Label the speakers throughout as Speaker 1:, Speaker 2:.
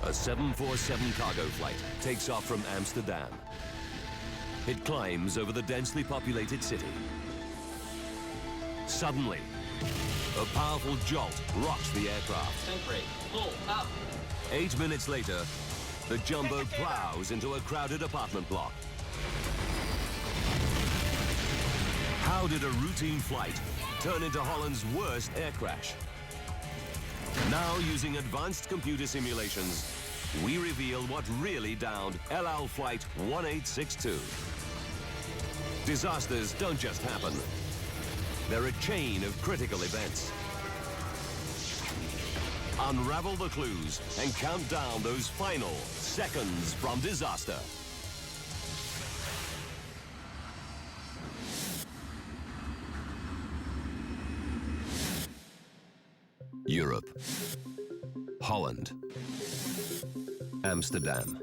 Speaker 1: A 747 cargo flight takes off from Amsterdam. It climbs over the densely populated city. Suddenly, a powerful jolt rocks the aircraft.
Speaker 2: Tank brake, pull up.
Speaker 1: 8 minutes later, the jumbo plows into a crowded apartment block. How did a routine flight turn into Holland's worst air crash? Now, using advanced computer simulations, we reveal what really downed El Al Flight 1862. Disasters don't just happen. They're a chain of critical events. Unravel the clues and count down those final seconds from disaster. Europe. Holland. Amsterdam.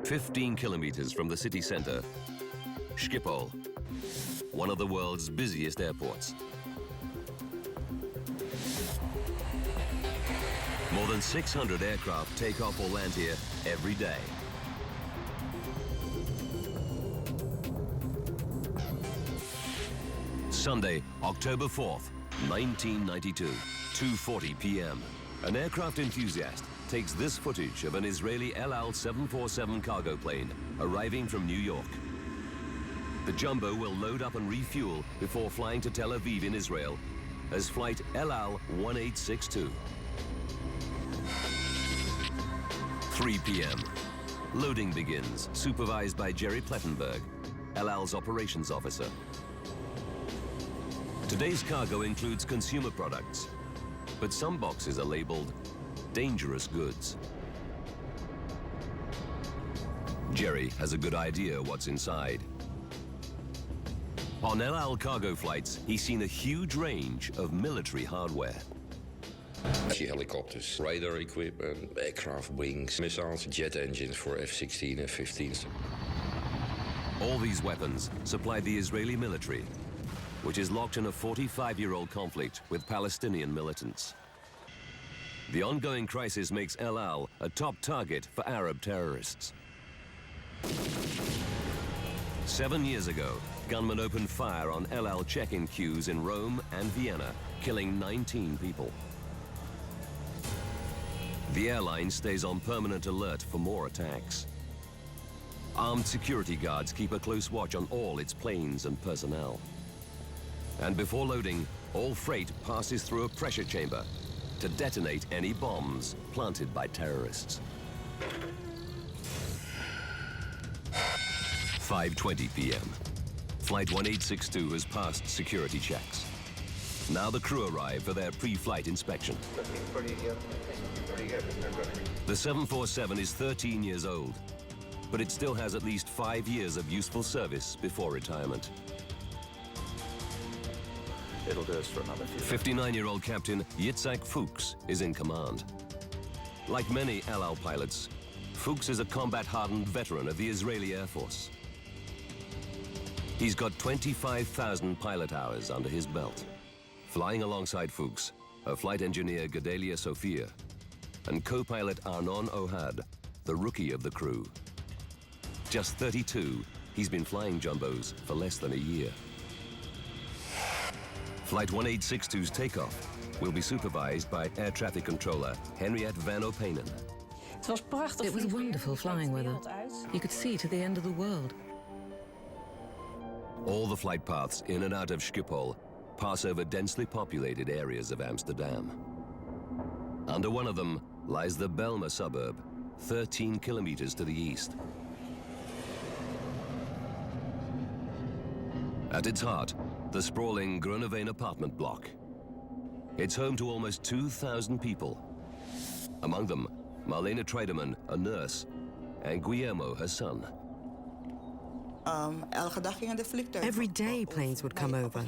Speaker 1: 15 kilometers from the city center, Schiphol, one of the world's busiest airports. More than 600 aircraft take off or land here every day. Sunday, October 4th, 1992, 2:40 p.m. An aircraft enthusiast takes this footage of an Israeli El Al 747 cargo plane arriving from New York. The jumbo will load up and refuel before flying to Tel Aviv in Israel as flight El Al 1862. 3 p.m. Loading begins, supervised by Jerry Plettenberg, El Al's operations officer. Today's cargo includes consumer products, but some boxes are labeled dangerous goods. Jerry has a good idea what's inside. On El Al cargo flights, he's seen a huge range of military hardware.
Speaker 3: I see helicopters, radar equipment, aircraft wings, missiles, jet engines for F-16 and F-15s.
Speaker 1: All these weapons supply the Israeli military, which is locked in a 45-year-old conflict with Palestinian militants. The ongoing crisis makes El Al a top target for Arab terrorists. 7 years ago, gunmen opened fire on El Al check-in queues in Rome and Vienna, killing 19 people. The airline stays on permanent alert for more attacks. Armed security guards keep a close watch on all its planes and personnel. And before loading, all freight passes through a pressure chamber to detonate any bombs planted by terrorists. 5:20 p.m. Flight 1862 has passed security checks. Now the crew arrive for their pre-flight inspection.
Speaker 4: Looking pretty good.
Speaker 1: The 747 is 13 years old, but it still has at least 5 years of useful service before retirement.
Speaker 4: It'll do us for another few.
Speaker 1: 59-year-old Captain Yitzhak Fuchs is in command. Like many El Al pilots, Fuchs is a combat-hardened veteran of the Israeli Air Force. He's got 25,000 pilot hours under his belt. Flying alongside Fuchs, are flight engineer Gedalia Sophia and co-pilot Arnon Ohad, the rookie of the crew. Just 32, he's been flying jumbos for less than a year. Flight 1862's takeoff will be supervised by air traffic controller Henriette Van Opanen.
Speaker 5: It was wonderful flying weather. You could see to the end of the world.
Speaker 1: All the flight paths in and out of Schiphol pass over densely populated areas of Amsterdam. Under one of them lies the Bijlmer suburb, 13 kilometers to the east. At its heart, the sprawling Groeneveen apartment block. It's home to almost 2,000 people. Among them, Marlene Treidemann, a nurse, and Guillermo, her son.
Speaker 5: Every day planes would come over.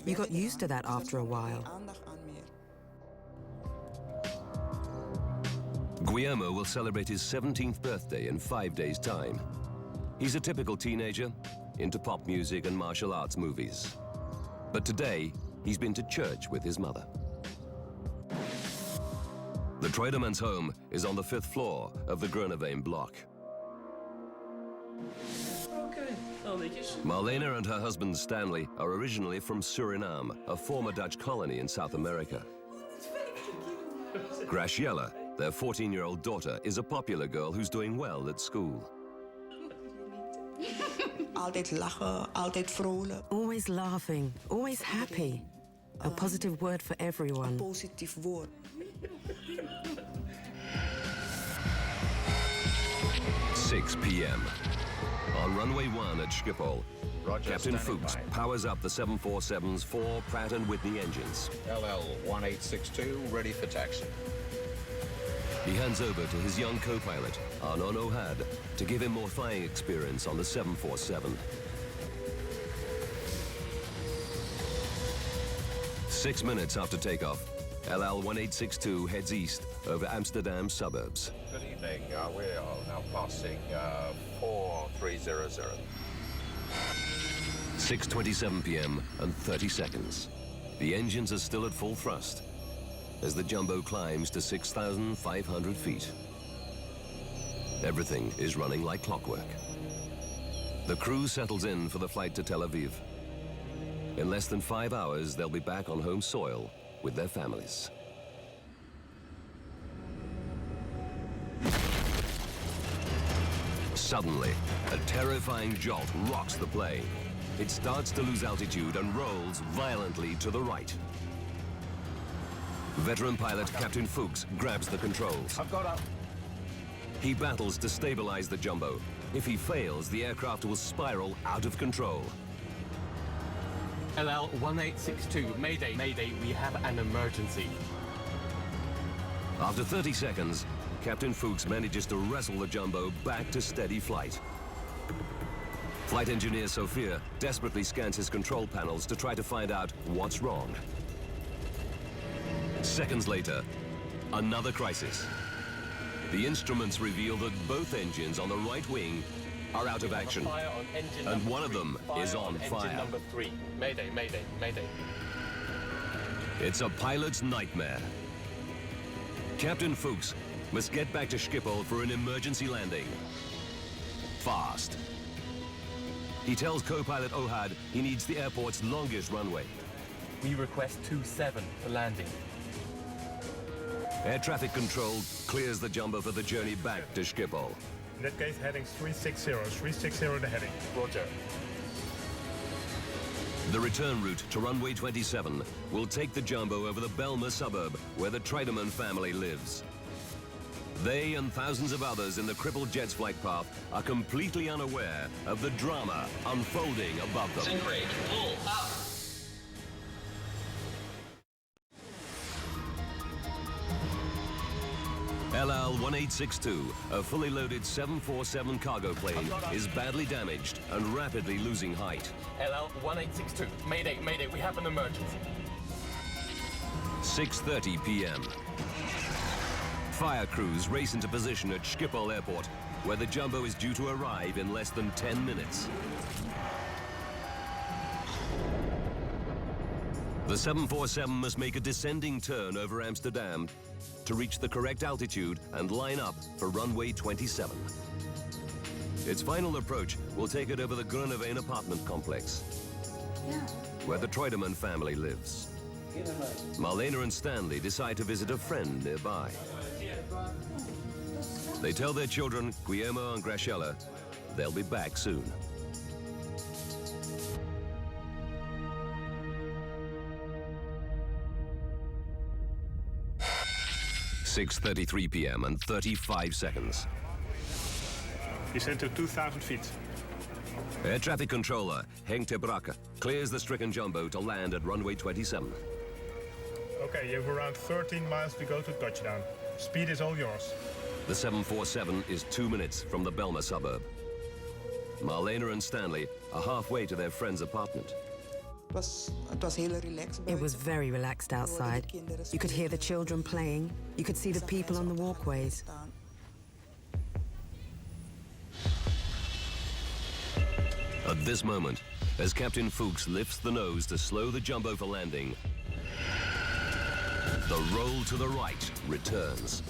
Speaker 5: You got used to that after a while.
Speaker 1: Guillermo will celebrate his 17th birthday in 5 days' time. He's a typical teenager, into pop music and martial arts movies. But today, he's been to church with his mother. The Troiderman's home is on the 5th floor of the Groeneveen block. Marlene and her husband Stanley are originally from Suriname, a former Dutch colony in South America. Graciela, their 14-year-old daughter, is a popular girl who's doing well at school.
Speaker 2: Altijd lachen, altijd vrolijk.
Speaker 5: Always laughing, always happy. A positive word for everyone.
Speaker 2: Positief woord.
Speaker 1: 6 p.m. On runway 1 at Schiphol,
Speaker 4: Roger,
Speaker 1: Captain
Speaker 4: standing
Speaker 1: Fuchs
Speaker 4: by.
Speaker 1: powers up the 747's 4 Pratt & Whitney engines.
Speaker 4: LL-1862, ready for taxi.
Speaker 1: He hands over to his young co-pilot, Arnon Ohad, to give him more flying experience on the 747. 6 minutes after takeoff, LL-1862 heads east over Amsterdam suburbs.
Speaker 4: Good evening. We are now passing 4300.
Speaker 1: 6:27 p.m. and 30 seconds. The engines are still at full thrust as the jumbo climbs to 6,500 feet. Everything is running like clockwork. The crew settles in for the flight to Tel Aviv. In less than 5 hours, they'll be back on home soil with their families. Suddenly, a terrifying jolt rocks the plane. It starts to lose altitude and rolls violently to the right. Veteran pilot Captain Fuchs grabs the controls.
Speaker 4: I've got up.
Speaker 1: He battles to stabilize the jumbo. If he fails, the aircraft will spiral out of control.
Speaker 6: LL-1862, Mayday, Mayday, we have an emergency.
Speaker 1: After 30 seconds, Captain Fuchs manages to wrestle the jumbo back to steady flight. Flight engineer Sophia desperately scans his control panels to try to find out what's wrong. Seconds later, another crisis. The instruments reveal that both engines on the right wing are out of action,
Speaker 6: Fire on engine
Speaker 1: and
Speaker 6: number
Speaker 1: one of
Speaker 6: 3.
Speaker 1: them
Speaker 6: Fire
Speaker 1: is on fire.
Speaker 6: Engine number 3. Mayday, Mayday, Mayday.
Speaker 1: It's a pilot's nightmare. Captain Fuchs must get back to Schiphol for an emergency landing. Fast. He tells co-pilot Ohad he needs the airport's longest runway.
Speaker 6: We request 27 for landing.
Speaker 1: Air traffic control clears the jumbo for the journey back to Schiphol.
Speaker 7: In that case, heading 360. 360 the heading.
Speaker 6: Roger.
Speaker 1: The return route to runway 27 will take the jumbo over the Bijlmer suburb where the Troiderman family lives. They and thousands of others in the crippled jet's flight path are completely unaware of the drama unfolding above them.
Speaker 8: Sink rate, pull up.
Speaker 1: LL-1862, a fully loaded 747 cargo plane, is badly damaged and rapidly losing height.
Speaker 6: LL-1862, Mayday, Mayday, we have an emergency.
Speaker 1: 6:30 p.m. Fire crews race into position at Schiphol Airport, where the jumbo is due to arrive in less than 10 minutes. The 747 must make a descending turn over Amsterdam to reach the correct altitude and line up for runway 27. Its final approach will take it over the Groeneveen apartment complex, where the Troiderman family lives. Marlene and Stanley decide to visit a friend nearby. They tell their children, Guillermo and Graciela, they'll be back soon. (6:33 p.m. and 35 seconds).
Speaker 7: Descend to 2,000 feet.
Speaker 1: Air traffic controller Henk ter Brakke clears the stricken jumbo to land at runway 27.
Speaker 7: Okay, you have around 13 miles to go to touchdown. Speed is all yours.
Speaker 1: The 747 is 2 minutes from the Bijlmer suburb. Marlene and Stanley are halfway to their friend's apartment.
Speaker 5: It was very relaxed outside. You could hear the children playing. You could see the people on the walkways.
Speaker 1: At this moment, as Captain Fuchs lifts the nose to slow the jumbo for landing, The roll to the right returns.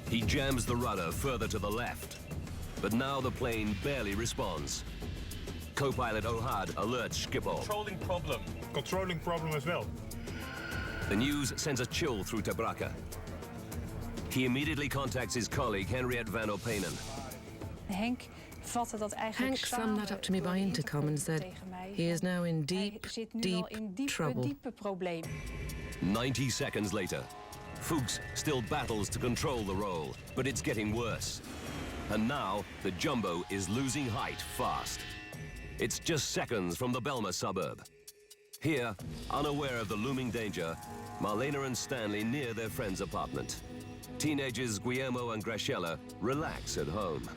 Speaker 1: He jams the rudder further to the left, but now the plane barely responds. Co-pilot Ohad alerts Schiphol.
Speaker 7: Controlling problem as well.
Speaker 1: The news sends a chill through Ter Brakke. He immediately contacts his colleague Henriette van Openen.
Speaker 8: Hank
Speaker 5: summed that up to me by intercom and said, he is now in deep, deep trouble.
Speaker 1: 90 seconds later, Fuchs still battles to control the roll, but it's getting worse. And now, the Jumbo is losing height fast. It's just seconds from the Bijlmer suburb. Here, unaware of the looming danger, Marlena and Stanley near their friend's apartment. Teenagers Guillermo and Graciela relax at home.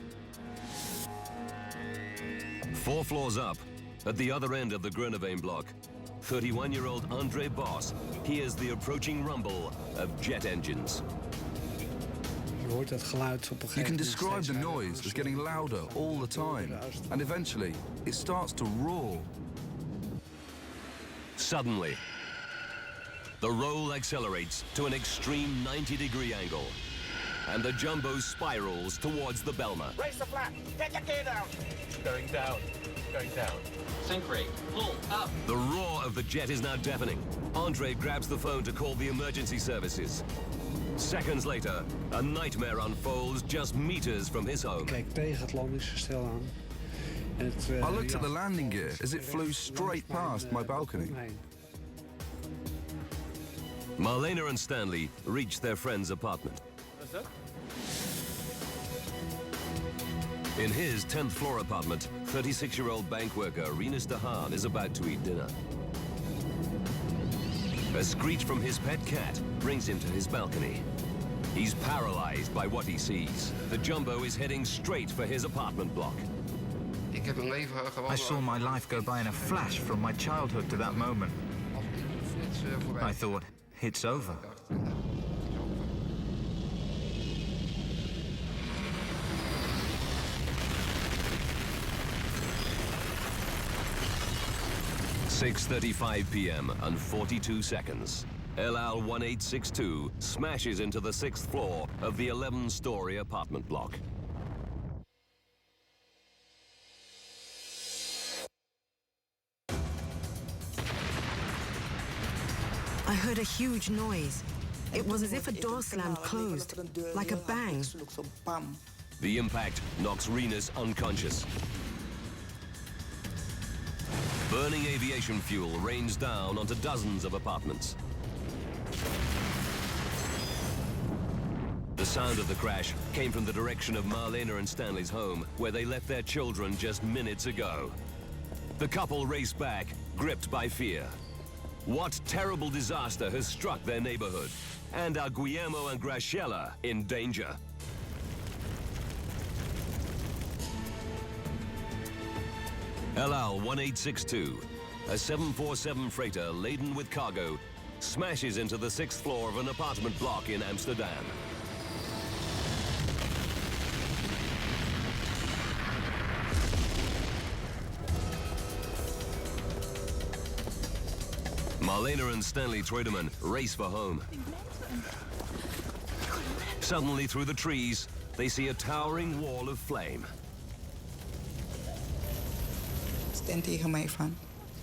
Speaker 1: 4 floors up, at the other end of the Groeneveen block, 31-year-old Andre Bos hears the approaching rumble of jet engines.
Speaker 9: You can describe the noise as getting louder all the time, and eventually it starts to roar.
Speaker 1: Suddenly, the roll accelerates to an extreme 90-degree angle, and the Jumbo spirals towards the Bijlmer.
Speaker 6: Raise the flap. Get your gear down. Going down. Going down.
Speaker 10: Sink rate. Pull up.
Speaker 1: The roar of the jet is now deafening. Andre grabs the phone to call the emergency services. Seconds later, a nightmare unfolds just meters from his home.
Speaker 9: I looked at the landing gear as it flew straight past my balcony.
Speaker 1: Marlena and Stanley reach their friend's apartment. In his 10th floor apartment, 36-year-old bank worker Rinus de Haan is about to eat dinner. A screech from his pet cat brings him to his balcony. He's paralyzed by what he sees. The Jumbo is heading straight for his apartment block.
Speaker 11: I saw my life go by in a flash from my childhood to that moment. I thought, it's over.
Speaker 1: .35 p.m. and 42 seconds. El Al 1862 smashes into the 6th floor of the 11-story apartment block.
Speaker 5: I heard a huge noise. It was as if a door slammed closed, like a bang.
Speaker 1: The impact knocks Rinus unconscious. Burning aviation fuel rains down onto dozens of apartments. The sound of the crash came from the direction of Marlena and Stanley's home, where they left their children just minutes ago. The couple race back, gripped by fear. What terrible disaster has struck their neighborhood? And are Guillermo and Graciela in danger? El Al 1862, a 747 freighter laden with cargo, smashes into the 6th floor of an apartment block in Amsterdam. Marlena and Stanley Treudemann race for home. Suddenly, through the trees, they see a towering wall of flame.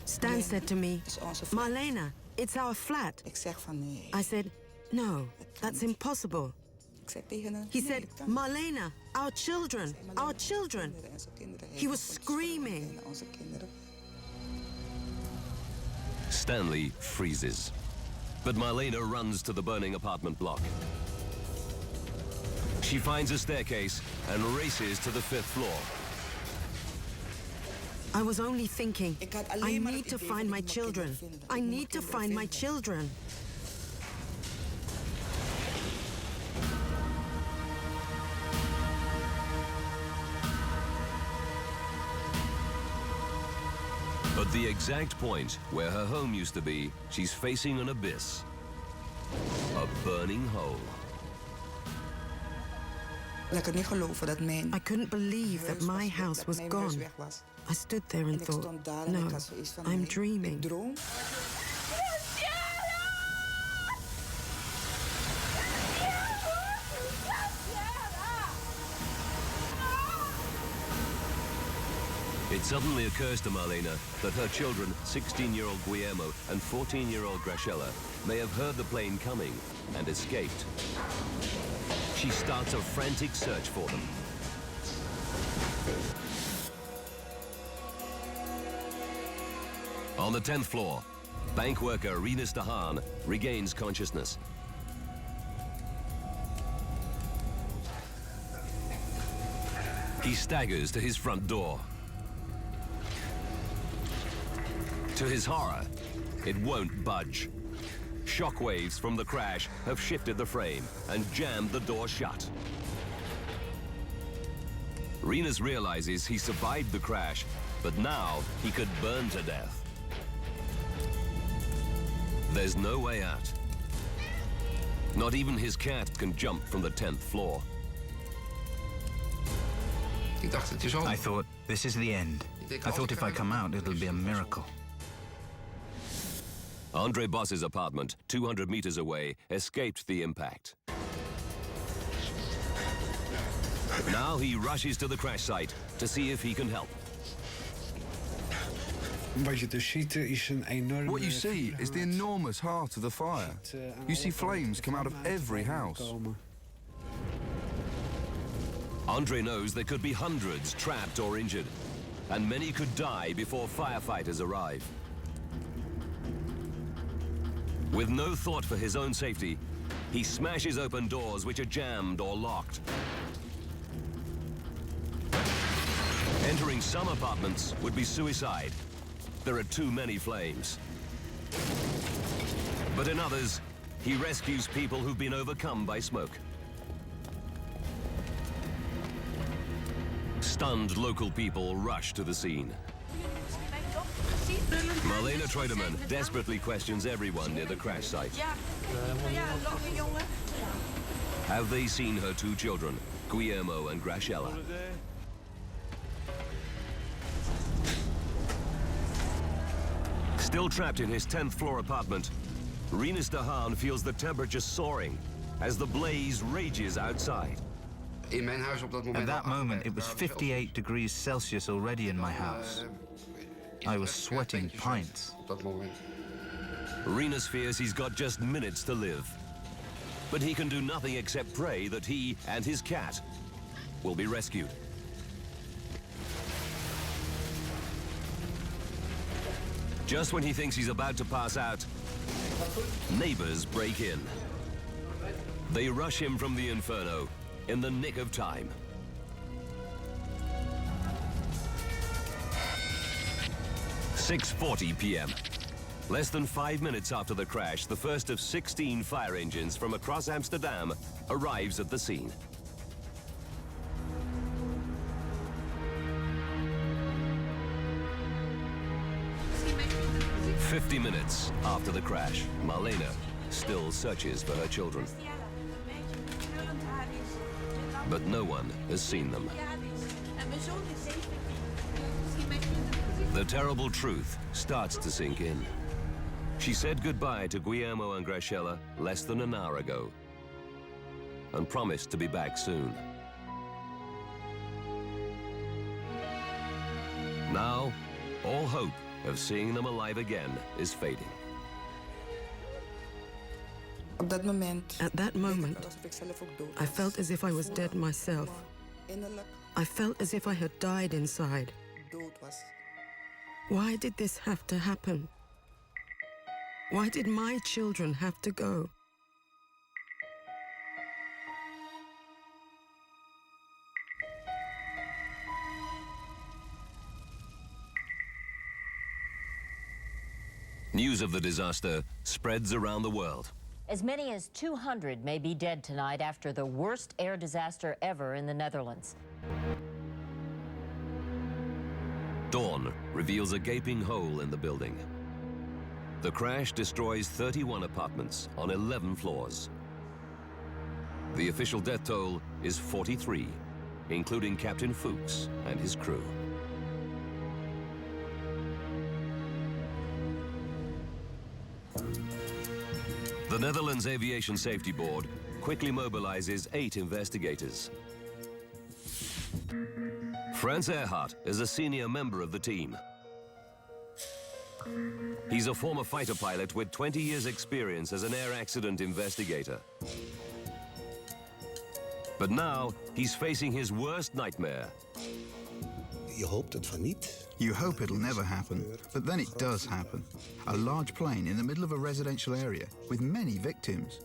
Speaker 5: Stan said to me, Marlena, it's our flat. I said, no, that's impossible. He said, Marlena, our children, our children. He was screaming.
Speaker 1: Stanley freezes, but Marlena runs to the burning apartment block. She finds a staircase and races to the 5th floor.
Speaker 5: I was only thinking, I need to find my children. I need to find my children.
Speaker 1: At the exact point where her home used to be, she's facing an abyss. A burning hole.
Speaker 5: I couldn't believe that my house was gone. I stood there and thought, no, I'm dreaming.
Speaker 1: It suddenly occurs to Marlena that her children, 16-year-old Guillermo and 14-year-old Graciela, may have heard the plane coming and escaped. She starts a frantic search for them. On the 10th floor, bank worker Rinus de Haan regains consciousness. He staggers to his front door. To his horror, it won't budge. Shockwaves from the crash have shifted the frame and jammed the door shut. Rinus realizes he survived the crash, but now he could burn to death. There's no way out. Not even his cat can jump from the 10th floor.
Speaker 11: I thought, this is the end. I thought if I come out, it'll be a miracle.
Speaker 1: Andre Bos's apartment, 200 meters away, escaped the impact. Now he rushes to the crash site to see if he can help.
Speaker 9: What you see is the enormous heart of the fire. You see flames come out of every house.
Speaker 1: Andre knows there could be hundreds trapped or injured, and many could die before firefighters arrive. With no thought for his own safety, he smashes open doors which are jammed or locked. Entering some apartments would be suicide. There are too many flames. But in others, he rescues people who've been overcome by smoke. Stunned local people rush to the scene. Marlena Treudemann desperately questions everyone near the crash site. Have they seen her two children, Guillermo and Graciela? Still trapped in his 10th floor apartment, Rinus de Haan feels the temperature soaring as the blaze rages outside.
Speaker 11: At that moment, it was 58 degrees Celsius already in my house. I was sweating pints.
Speaker 1: Rinus fears he's got just minutes to live. But he can do nothing except pray that he and his cat will be rescued. Just when he thinks he's about to pass out, neighbors break in. They rush him from the inferno in the nick of time. "6:40 p.m. Less than 5 minutes after the crash, the first of 16 fire engines from across Amsterdam arrives at the scene. "50 minutes after the crash, Marlena still searches for her children. But no one has seen them. The terrible truth starts to sink in. She said goodbye to Guillermo and Graciela less than an hour ago and promised to be back soon. Now, all hope of seeing them alive again is fading.
Speaker 2: At
Speaker 5: that moment, I felt as if I was dead myself. I felt as if I had died inside. Why did this have to happen? Why did my children have to go?
Speaker 1: News of the disaster spreads around the world.
Speaker 8: As many as 200 may be dead tonight after the worst air disaster ever in the Netherlands.
Speaker 1: Dawn reveals a gaping hole in the building. The crash destroys 31 apartments on 11 floors. The official death toll is 43, including Captain Fuchs and his crew. The Netherlands Aviation Safety Board quickly mobilizes 8 investigators. Franz Erhardt is a senior member of the team. He's a former fighter pilot with 20 years' experience as an air accident investigator. But now, he's facing his worst nightmare.
Speaker 12: Je hoopt het van niet.
Speaker 13: You hope it'll never happen, but then it does happen. A large plane in the middle of a residential area with many victims.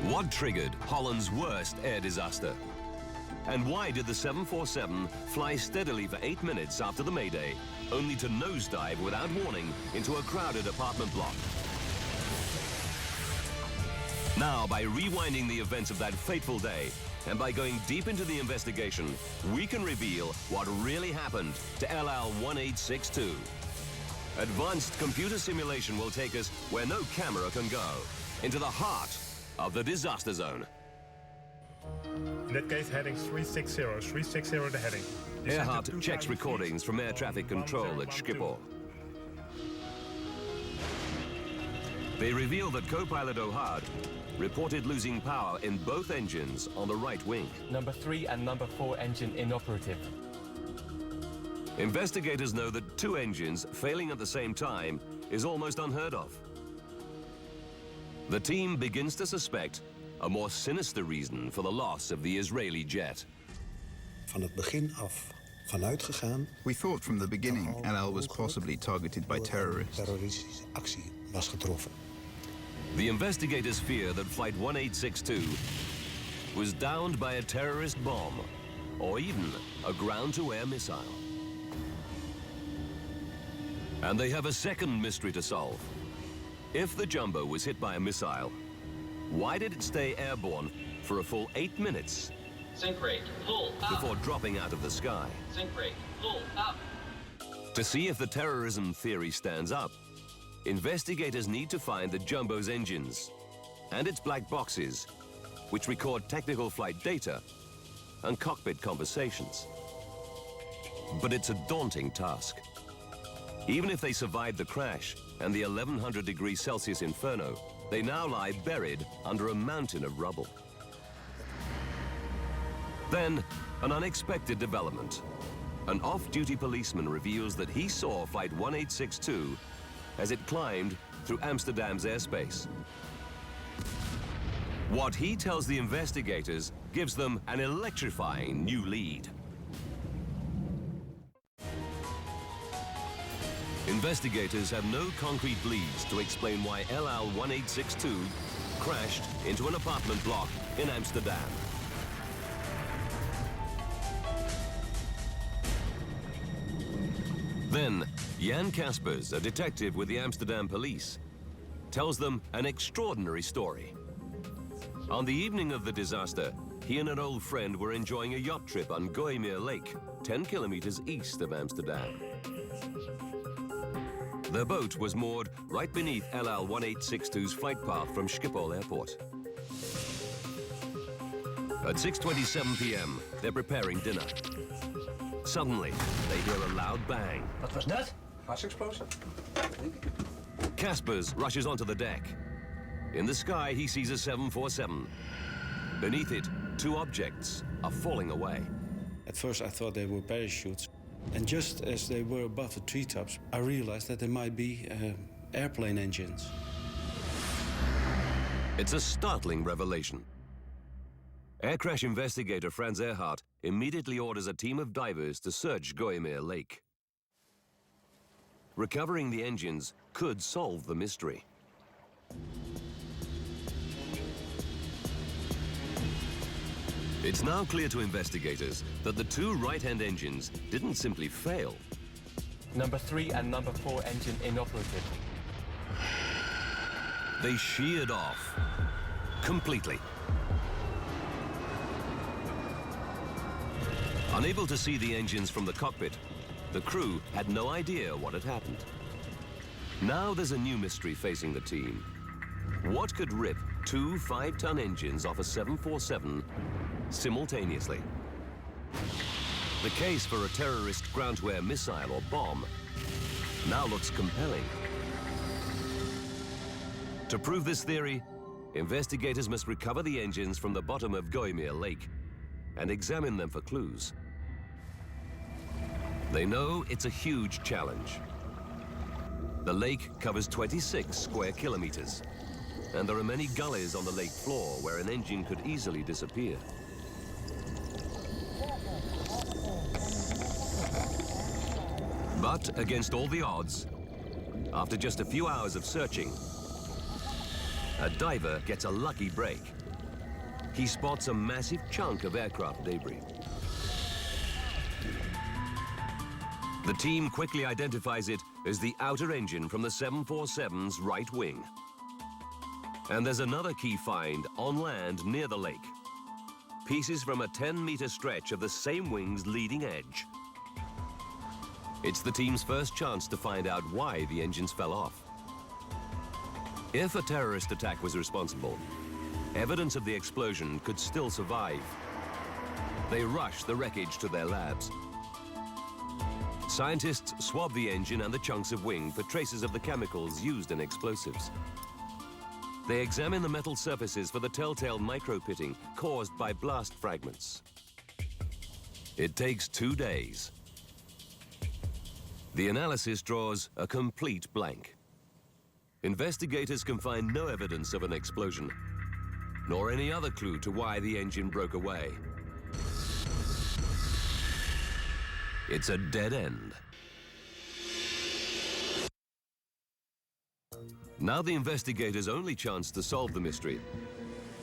Speaker 1: What triggered Holland's worst air disaster? And why did the 747 fly steadily for 8 minutes after the Mayday, only to nosedive without warning into a crowded apartment block? Now, by rewinding the events of that fateful day, and by going deep into the investigation, we can reveal what really happened to LL1862. Advanced computer simulation will take us where no camera can go, into the heart of the disaster zone.
Speaker 7: In that case, heading 360, 360 the heading.
Speaker 1: Erhardt checks recordings from air traffic control at Schiphol. They reveal that co-pilot O'Hard reported losing power in both engines on the right wing.
Speaker 6: Number 3 and number 4 engine inoperative.
Speaker 1: Investigators know that 2 engines failing at the same time is almost unheard of. The team begins to suspect a more sinister reason for the loss of the Israeli jet.
Speaker 12: Van het begin af vanuit gegaan.
Speaker 13: We thought from the beginning LL was possibly targeted by terrorists.
Speaker 12: Terroristische actie was getroffen.
Speaker 1: The investigators fear that Flight 1862 was downed by a terrorist bomb or even a ground-to-air missile. And they have a second mystery to solve. If the jumbo was hit by a missile, why did it stay airborne for a full 8 minutes
Speaker 10: Sink rate, pull up.
Speaker 1: before dropping out of the sky?
Speaker 10: Sink rate, pull up.
Speaker 1: To see if the terrorism theory stands up, investigators need to find the jumbo's engines and its black boxes, which record technical flight data and cockpit conversations. But it's a daunting task. Even if they survived the crash and the 1100 degrees Celsius inferno, they now lie buried under a mountain of rubble. Then, an unexpected development. An off-duty policeman reveals that he saw Flight 1862 as it climbed through Amsterdam's airspace. What he tells the investigators gives them an electrifying new lead. Investigators have no concrete leads to explain why LL1862 crashed into an apartment block in Amsterdam. Then, Jan Kaspers, a detective with the Amsterdam police, tells them an extraordinary story. On the evening of the disaster, he and an old friend were enjoying a yacht trip on Gooimeer Lake, 10 kilometers east of Amsterdam. Their boat was moored right beneath LL1862's flight path from Schiphol Airport. At 6:27 p.m., they're preparing dinner. Suddenly, they hear a loud bang.
Speaker 14: Wat was dat? Gasexplosie.
Speaker 1: Kaspers rushes onto the deck. In the sky, he sees a 747. Beneath it, 2 objects are falling away.
Speaker 15: At first, I thought they were parachutes. And just as they were above the treetops, I realized that they might be airplane engines.
Speaker 1: It's a startling revelation. Air crash investigator Franz Erhardt immediately orders a team of divers to search Gooimeer Lake. Recovering the engines could solve the mystery. It's now clear to investigators that the 2 right-hand engines didn't simply fail.
Speaker 6: Number 3 and number 4 engine inoperative.
Speaker 1: They sheared off completely. Unable to see the engines from the cockpit, the crew had no idea what had happened. Now there's a new mystery facing the team. What could rip 2 5-ton engines off a 747 simultaneously? The case for a terrorist ground-to-air missile or bomb now looks compelling. To prove this theory, investigators must recover the engines from the bottom of Gooimeer Lake and examine them for clues. They know it's a huge challenge. The lake covers 26 square kilometers, and there are many gullies on the lake floor where an engine could easily disappear. But against all the odds, after just a few hours of searching, a diver gets a lucky break. He spots a massive chunk of aircraft debris. The team quickly identifies it as the outer engine from the 747's right wing. And there's another key find on land near the lake. Pieces from a 10-meter stretch of the same wing's leading edge. It's the team's first chance to find out why the engines fell off. If a terrorist attack was responsible, evidence of the explosion could still survive. They rush the wreckage to their labs. Scientists swab the engine and the chunks of wing for traces of the chemicals used in explosives. They examine the metal surfaces for the telltale micro-pitting caused by blast fragments. It takes 2 days. The analysis draws a complete blank. Investigators can find no evidence of an explosion, nor any other clue to why the engine broke away. It's a dead end. Now the investigators' only chance to solve the mystery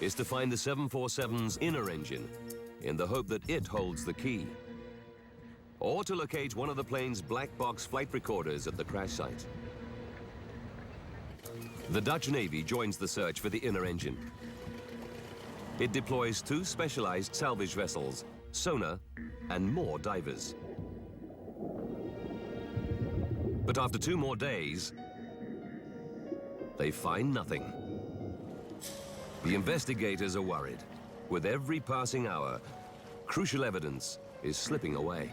Speaker 1: is to find the 747's inner engine in the hope that it holds the key, or to locate one of the plane's black box flight recorders at the crash site. The Dutch Navy joins the search for the inner engine. It deploys 2 specialized salvage vessels, sonar, and more divers. But after 2 more days, they find nothing. The investigators are worried. With every passing hour, crucial evidence is slipping away.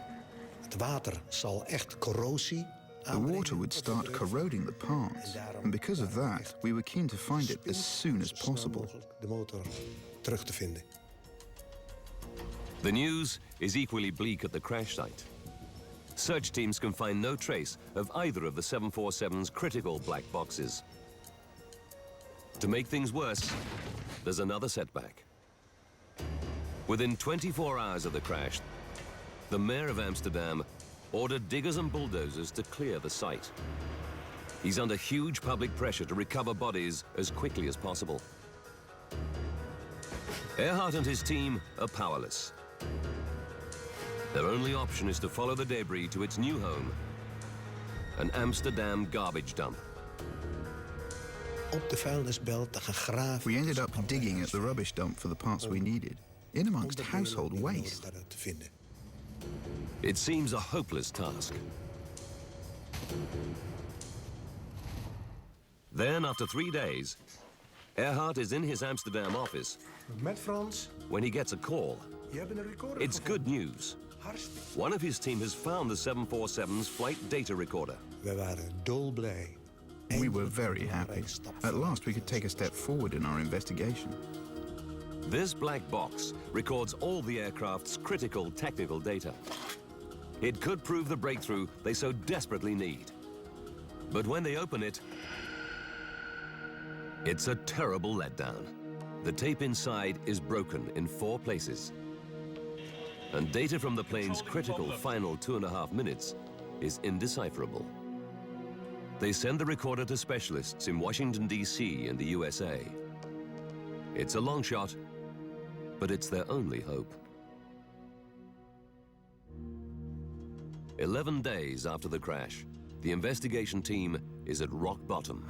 Speaker 12: Het water zal echt corrosie.
Speaker 13: The water would start corroding the parts, and because of that, we were keen to find it as soon as possible.
Speaker 12: De motor terug te vinden.
Speaker 1: The news is equally bleak at the crash site. Search teams can find no trace of either of the 747's critical black boxes. To make things worse, there's another setback. Within 24 hours of the crash, the mayor of Amsterdam ordered diggers and bulldozers to clear the site. He's under huge public pressure to recover bodies as quickly as possible. Earhart and his team are powerless. Their only option is to follow the debris to its new home, an Amsterdam garbage dump.
Speaker 12: Op de vuilnisbelt te gaan graven.
Speaker 13: We ended up digging at the rubbish dump for the parts we needed, in amongst household waste.
Speaker 1: It seems a hopeless task. Then, after 3 days, Earhart is in his Amsterdam office
Speaker 12: Met Frans.
Speaker 1: when he gets a call.
Speaker 12: Je hebt een recorder
Speaker 1: It's good news. One of his team has found the 747's flight data recorder.
Speaker 12: We waren dolblij.
Speaker 13: We were very happy. At last we could take a step forward in our investigation.
Speaker 1: This black box records all the aircraft's critical technical data. It could prove the breakthrough they so desperately need. But when they open it, it's a terrible letdown. The tape inside is broken in 4 places. And data from the plane's critical final 2.5 minutes is indecipherable. They send the recorder to specialists in Washington, D.C. and the USA. It's a long shot, but it's their only hope. 11 days after the crash, the investigation team is at rock bottom.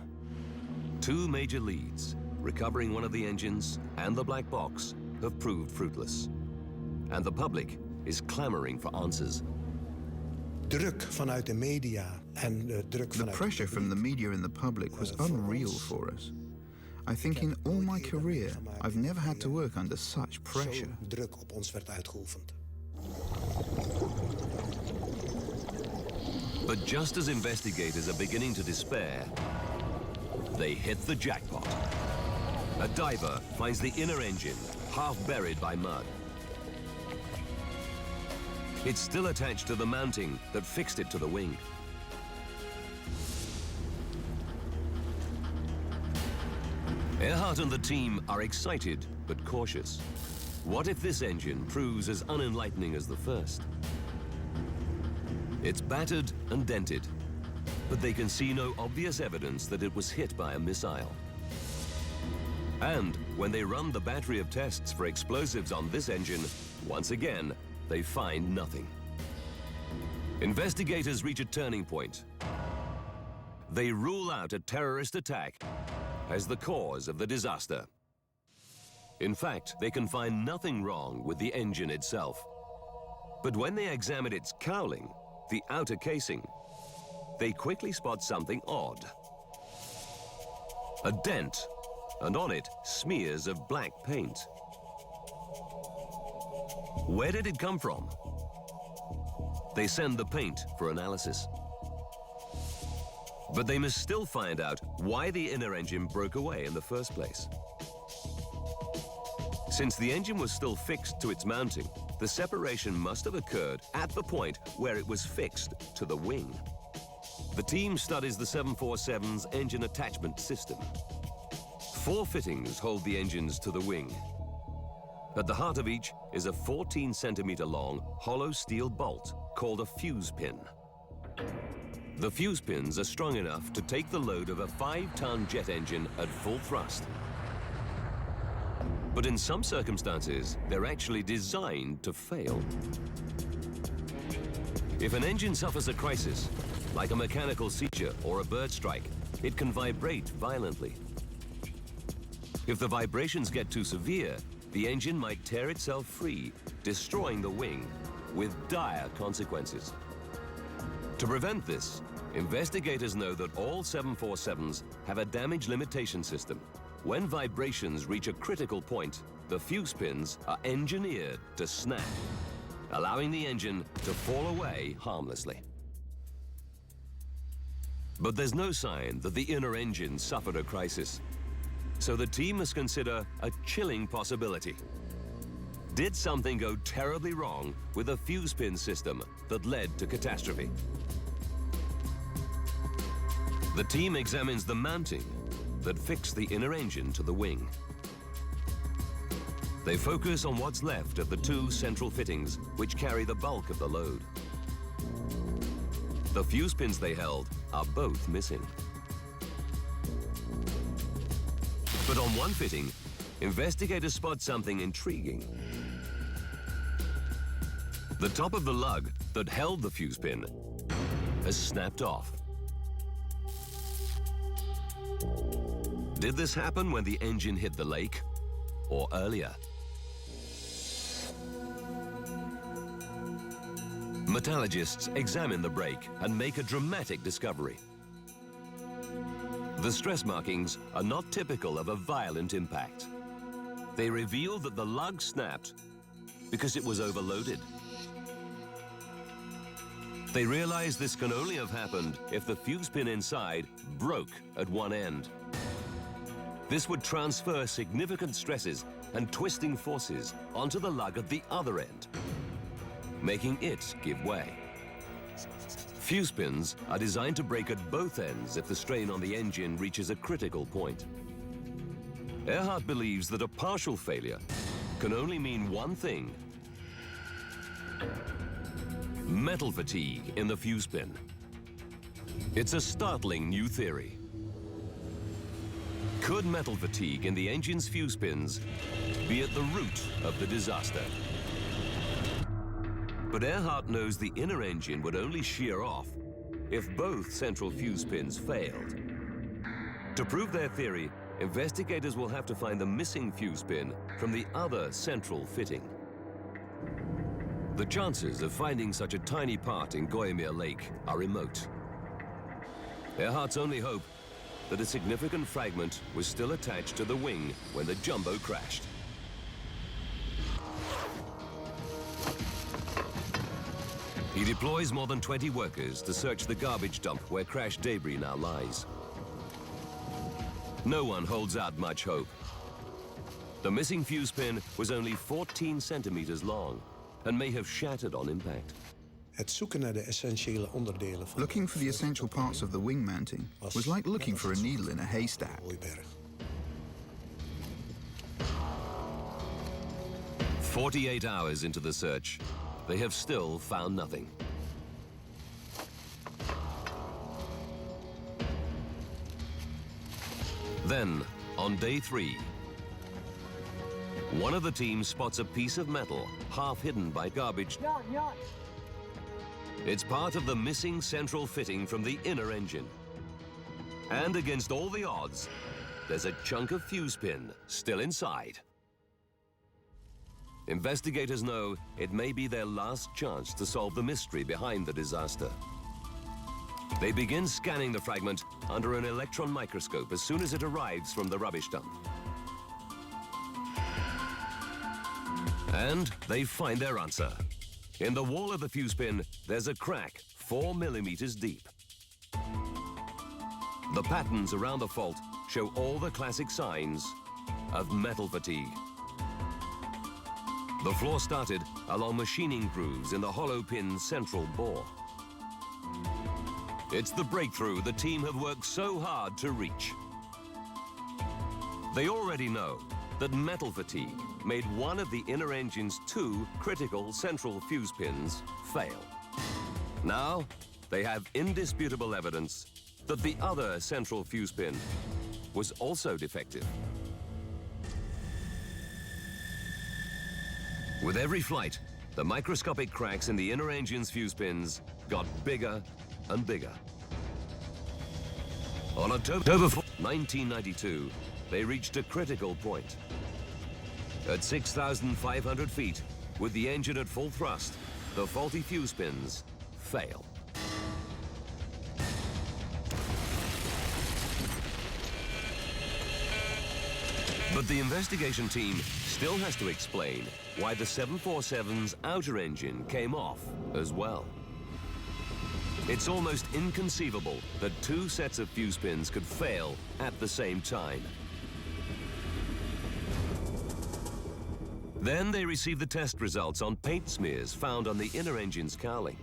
Speaker 1: 2 major leads, recovering one of the engines and the black box, have proved fruitless. And the public is clamoring for answers.
Speaker 12: Druk vanuit de media en druk
Speaker 13: The pressure from the media and the public was unreal for us. I think in all my career, I've never had to work under such pressure.
Speaker 12: Druk op ons werd uitgeoefend.
Speaker 1: But just as investigators are beginning to despair, they hit the jackpot. A diver finds the inner engine, half buried by mud. It's still attached to the mounting that fixed it to the wing. Earhart and the team are excited but cautious. What if this engine proves as unenlightening as the first? It's battered and dented, but they can see no obvious evidence that it was hit by a missile. And when they run the battery of tests for explosives on this engine, once again, they find nothing. Investigators reach a turning point. They rule out a terrorist attack as the cause of the disaster. In fact, they can find nothing wrong with the engine itself. But when they examine its cowling, the outer casing, they quickly spot something odd. A dent, and on it, smears of black paint. Where did it come from? They send the paint for analysis. But they must still find out why the inner engine broke away in the first place. Since the engine was still fixed to its mounting, the separation must have occurred at the point where it was fixed to the wing. The team studies the 747's engine attachment system. 4 fittings hold the engines to the wing. At the heart of each is a 14-centimeter long hollow steel bolt called a fuse pin. The fuse pins are strong enough to take the load of a 5-ton jet engine at full thrust. But in some circumstances, they're actually designed to fail. If an engine suffers a crisis, like a mechanical seizure or a bird strike, it can vibrate violently. If the vibrations get too severe, the engine might tear itself free, destroying the wing with dire consequences. To prevent this, investigators know that all 747s have a damage limitation system. When vibrations reach a critical point, the fuse pins are engineered to snap, allowing the engine to fall away harmlessly. But there's no sign that the inner engine suffered a crisis. So the team must consider a chilling possibility. Did something go terribly wrong with the fuse pin system that led to catastrophe? The team examines the mounting that fixed the inner engine to the wing. They focus on what's left of the 2 central fittings which carry the bulk of the load. The fuse pins they held are both missing. But on one fitting, investigators spot something intriguing. The top of the lug that held the fuse pin has snapped off. Did this happen when the engine hit the lake, or earlier? Metallurgists examine the brake and make a dramatic discovery. The stress markings are not typical of a violent impact. They reveal that the lug snapped because it was overloaded. They realize this can only have happened if the fuse pin inside broke at one end. This would transfer significant stresses and twisting forces onto the lug at the other end, making it give way. Fuse pins are designed to break at both ends if the strain on the engine reaches a critical point. Earhart believes that a partial failure can only mean one thing: metal fatigue in the fuse pin. It's a startling new theory. Could metal fatigue in the engine's fuse pins be at the root of the disaster? But Earhart knows the inner engine would only shear off if both central fuse pins failed. To prove their theory, investigators will have to find the missing fuse pin from the other central fitting. The chances of finding such a tiny part in Gooimeer Lake are remote. Earhart's only hope that a significant fragment was still attached to the wing when the jumbo crashed. He deploys more than 20 workers to search the garbage dump where crashed debris now lies. No one holds out much hope. The missing fuse pin was only 14 centimeters long and may have shattered on impact.
Speaker 12: Het zoeken naar de essentiële onderdelen van
Speaker 13: Looking for the essential parts of the wing mounting was like looking for a needle in a haystack.
Speaker 1: 48 hours into the search, they have still found nothing. Then, on day 3, one of the teams spots a piece of metal half hidden by garbage. It's part of the missing central fitting from the inner engine. And against all the odds, there's a chunk of fuse pin still inside. Investigators know it may be their last chance to solve the mystery behind the disaster. They begin scanning the fragment under an electron microscope as soon as it arrives from the rubbish dump. And they find their answer. In the wall of the fuse pin, there's a crack 4 millimeters deep. The patterns around the fault show all the classic signs of metal fatigue. The flaw started along machining grooves in the hollow pin's central bore. It's the breakthrough the team have worked so hard to reach. They already know that metal fatigue made one of the inner engine's 2 critical central fuse pins fail. Now, they have indisputable evidence that the other central fuse pin was also defective. With every flight, the microscopic cracks in the inner engine's fuse pins got bigger and bigger. On October 4, 1992, they reached a critical point. At 6,500 feet, with the engine at full thrust, the faulty fuse pins fail. But the investigation team still has to explain why the 747's outer engine came off as well. It's almost inconceivable that 2 sets of fuse pins could fail at the same time. Then they receive the test results on paint smears found on the inner engine's cowling.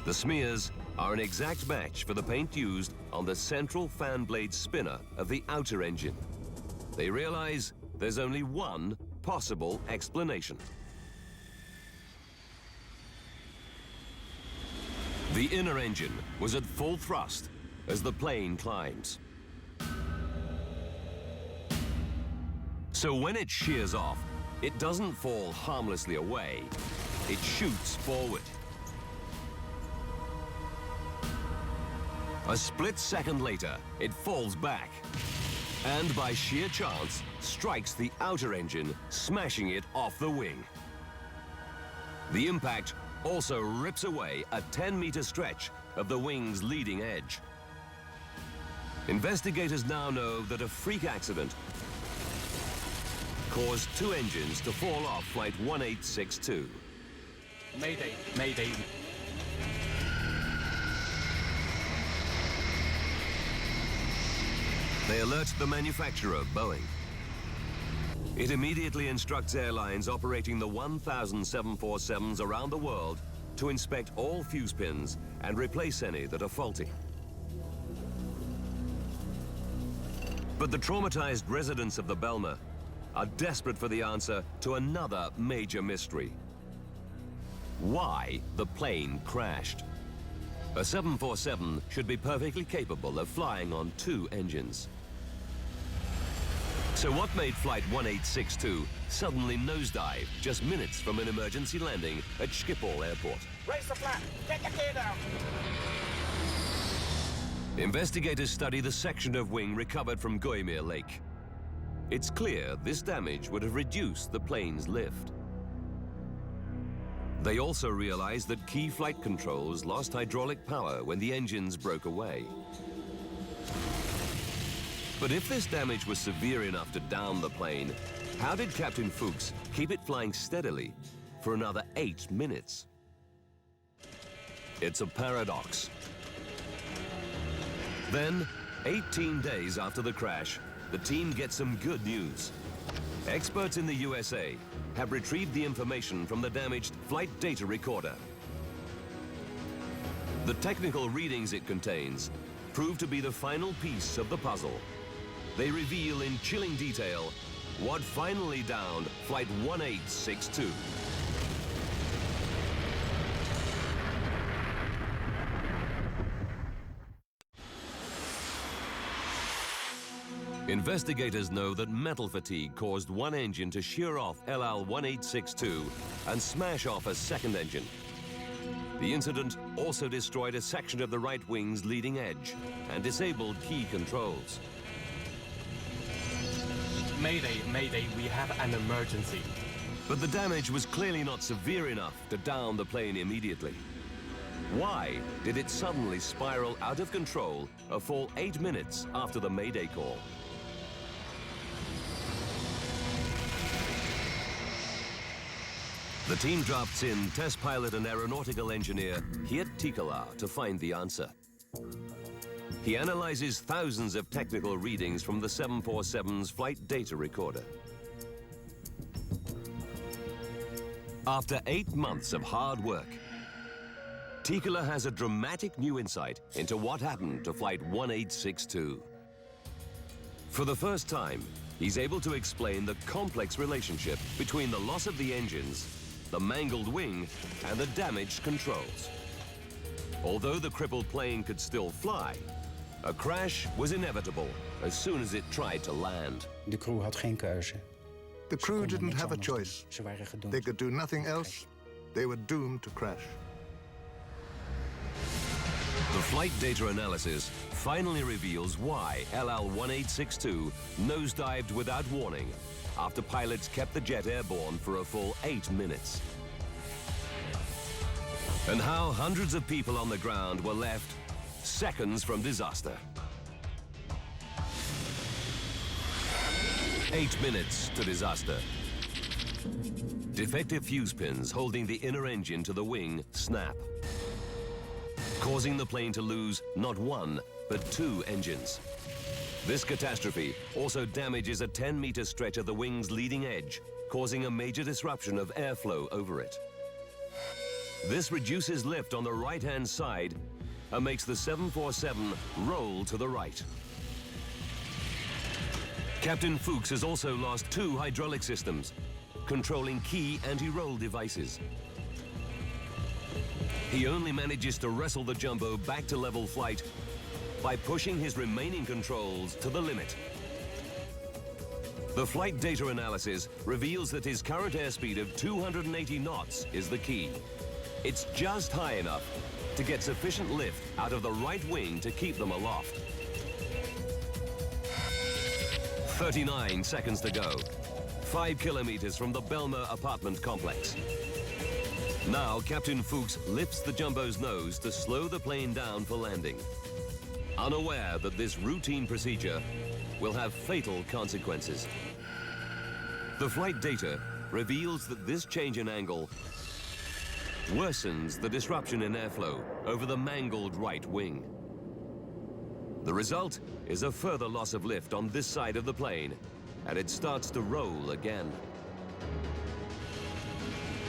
Speaker 1: The smears are an exact match for the paint used on the central fan blade spinner of the outer engine. They realize there's only one possible explanation. The inner engine was at full thrust as the plane climbs. So when it shears off, it doesn't fall harmlessly away. It shoots forward. A split second later, it falls back, and by sheer chance, strikes the outer engine, smashing it off the wing. The impact also rips away a 10-meter stretch of the wing's leading edge. Investigators now know that a freak accident caused 2 engines to fall off Flight 1862.
Speaker 6: Mayday, mayday.
Speaker 1: They alert the manufacturer, Boeing. It immediately instructs airlines operating the 1,000 747s around the world to inspect all fuse pins and replace any that are faulty. But the traumatized residents of the Bijlmer are desperate for the answer to another major mystery. Why the plane crashed? A 747 should be perfectly capable of flying on 2 engines. So what made Flight 1862 suddenly nosedive just minutes from an emergency landing at Schiphol Airport?
Speaker 14: Raise the flap! Get the gear down!
Speaker 1: Investigators study the section of wing recovered from Gooimeer Lake. It's clear this damage would have reduced the plane's lift. They also realize that key flight controls lost hydraulic power when the engines broke away. But if this damage was severe enough to down the plane, how did Captain Fuchs keep it flying steadily for another 8 minutes? It's a paradox. Then, 18 days after the crash, the team gets some good news. Experts in the USA have retrieved the information from the damaged flight data recorder. The technical readings it contains prove to be the final piece of the puzzle. They reveal in chilling detail what finally downed Flight 1862. Investigators know that metal fatigue caused one engine to shear off LL-1862 and smash off a second engine. The incident also destroyed a section of the right wing's leading edge and disabled key controls.
Speaker 6: Mayday, Mayday, we have an emergency.
Speaker 1: But the damage was clearly not severe enough to down the plane immediately. Why did it suddenly spiral out of control a full 8 minutes after the Mayday call? The team drafts in test pilot and aeronautical engineer Geert Tikelaar to find the answer. He analyzes thousands of technical readings from the 747's flight data recorder. After 8 months of hard work, Tikelaar has a dramatic new insight into what happened to Flight 1862. For the first time, he's able to explain the complex relationship between the loss of the engines, the mangled wing, and the damaged controls. Although the crippled plane could still fly, a crash was inevitable as soon as it tried to land.
Speaker 12: De crew had geen keuze.
Speaker 16: The crew didn't have a choice. They could do nothing else. They were doomed to crash.
Speaker 1: The flight data analysis finally reveals why LL-1862 nosedived without warning after pilots kept the jet airborne for a full 8 minutes. And how hundreds of people on the ground were left seconds from disaster. 8 minutes to disaster. Defective fuse pins holding the inner engine to the wing snap, causing the plane to lose not one, but 2 engines. This catastrophe also damages a 10-meter stretch of the wing's leading edge, causing a major disruption of airflow over it. This reduces lift on the right-hand side and makes the 747 roll to the right. Captain Fuchs has also lost 2 hydraulic systems, controlling key anti-roll devices. He only manages to wrestle the jumbo back to level flight by pushing his remaining controls to the limit. The flight data analysis reveals that his current airspeed of 280 knots is the key. It's just high enough to get sufficient lift out of the right wing to keep them aloft. 39 seconds to go. 5 kilometers from the Bijlmerramp apartment complex. Now Captain Fuchs lifts the jumbo's nose to slow the plane down for landing, unaware that this routine procedure will have fatal consequences. The flight data reveals that this change in angle worsens the disruption in airflow over the mangled right wing. The result is a further loss of lift on this side of the plane, and it starts to roll again.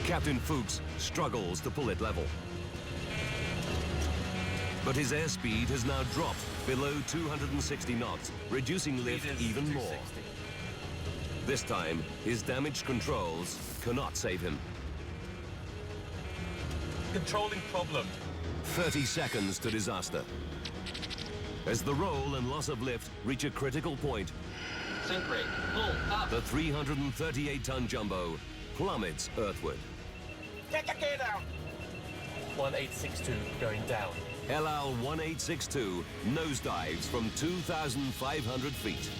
Speaker 1: Captain Fuchs struggles to pull it level. But his airspeed has now dropped below 260 knots, reducing lift even more. This time, his damaged controls cannot save him.
Speaker 6: Controlling problem.
Speaker 1: 30 seconds to disaster. As the roll and loss of lift reach a critical point,
Speaker 10: Sink rate, pull up.
Speaker 1: the 338-ton jumbo plummets earthward.
Speaker 14: Get your gear down.
Speaker 6: 1862 going down.
Speaker 1: LL-1862 nosedives from 2,500 feet.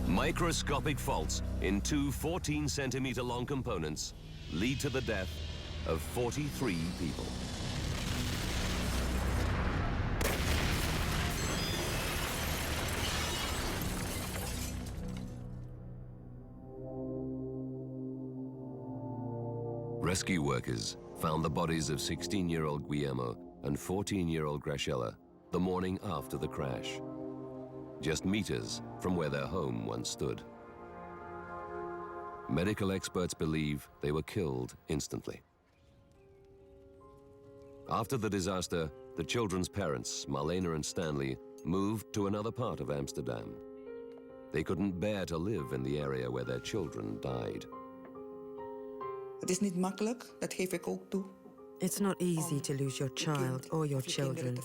Speaker 1: Microscopic faults in 2 14-centimeter long components lead to the death of 43 people. Rescue workers found the bodies of 16-year-old Guillermo and 14-year-old Graciela the morning after the crash. just meters from where their home once stood. Medical experts believe they were killed instantly. After the disaster, the children's parents, Marlene and Stanley, moved to another part of Amsterdam. They couldn't bear to live in the area where their children died.
Speaker 2: Het is niet makkelijk, dat geef ik ook toe.
Speaker 5: It's not easy to lose your child or your children.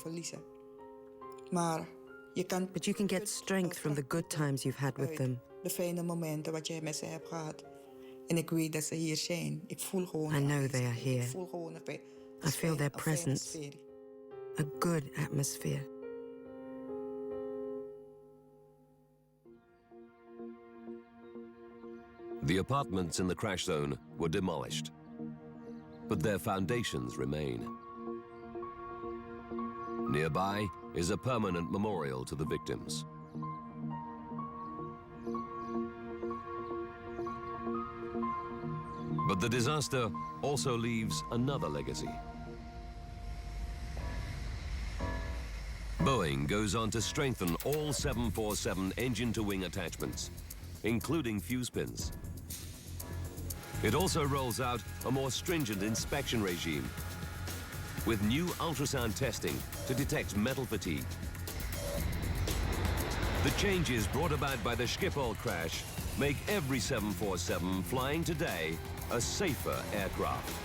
Speaker 2: Maar je kan
Speaker 5: But you can get strength from the good times you've had with them.
Speaker 2: De fijne momenten wat jij met ze hebt gehad. En ik weet dat ze hier zijn. Ik voel gewoon.
Speaker 5: I know they are here.
Speaker 2: Ik voel gewoon
Speaker 5: I feel their presence. A good atmosphere.
Speaker 1: The apartments in the crash zone were demolished, but their foundations remain. Nearby is a permanent memorial to the victims. But the disaster also leaves another legacy. Boeing goes on to strengthen all 747 engine-to-wing attachments, including fuse pins. It also rolls out a more stringent inspection regime with new ultrasound testing to detect metal fatigue. The changes brought about by the Schiphol crash make every 747 flying today a safer aircraft.